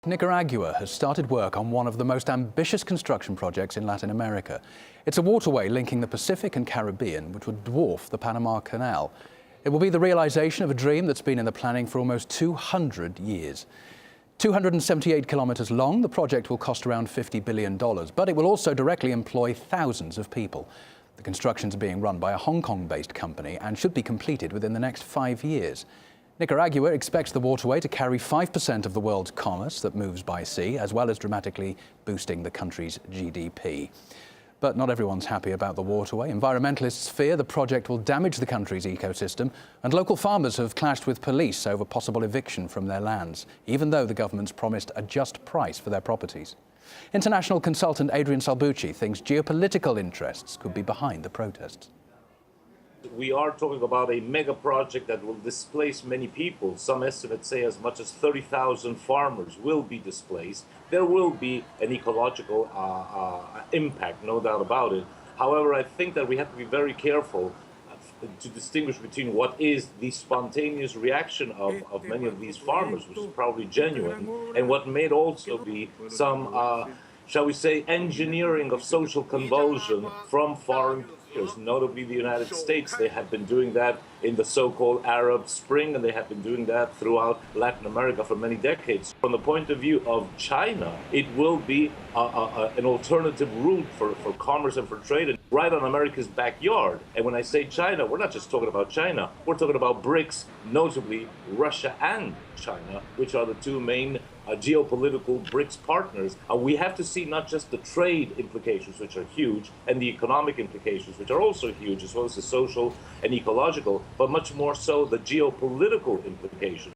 Nicaragua has started work on one of the most ambitious construction projects in Latin America. It's a waterway linking the Pacific and Caribbean, which would dwarf the Panama Canal. It will be the realization of a dream that's been in the planning for almost 200 years. 278 kilometers long, the project will cost around $50 billion, but it will also directly employ thousands of people. The construction is being run by a Hong Kong-based company and should be completed within the next 5 years. Nicaragua expects the waterway to carry 5% of the world's commerce that moves by sea, as well as dramatically boosting the country's GDP. But not everyone's happy about the waterway. Environmentalists fear the project will damage the country's ecosystem, and local farmers have clashed with police over possible eviction from their lands, even though the government's promised a just price for their properties. International consultant Adrian Salbucci thinks geopolitical interests could be behind the protests. We are talking about a mega project that will displace many people. Some estimates say as much as 30,000 farmers will be displaced. There will be an ecological impact, no doubt about it. However, I think that we have to be very careful to distinguish between what is the spontaneous reaction of many of these farmers, which is probably genuine, and what may also be some, shall we say, engineering of social convulsion from foreign players, notably the United States. They have been doing that in the so-called Arab Spring, and they have been doing that throughout Latin America for many decades. From the point of view of China, it will be an alternative route for commerce and for trade, right on America's backyard. And when I say China, we're not just talking about China, we're talking about BRICS, notably Russia and China, which are the two main geopolitical BRICS partners. We have to see not just the trade implications, which are huge, and the economic implications, which are also huge, as well as the social and ecological, but much more so the geopolitical implications.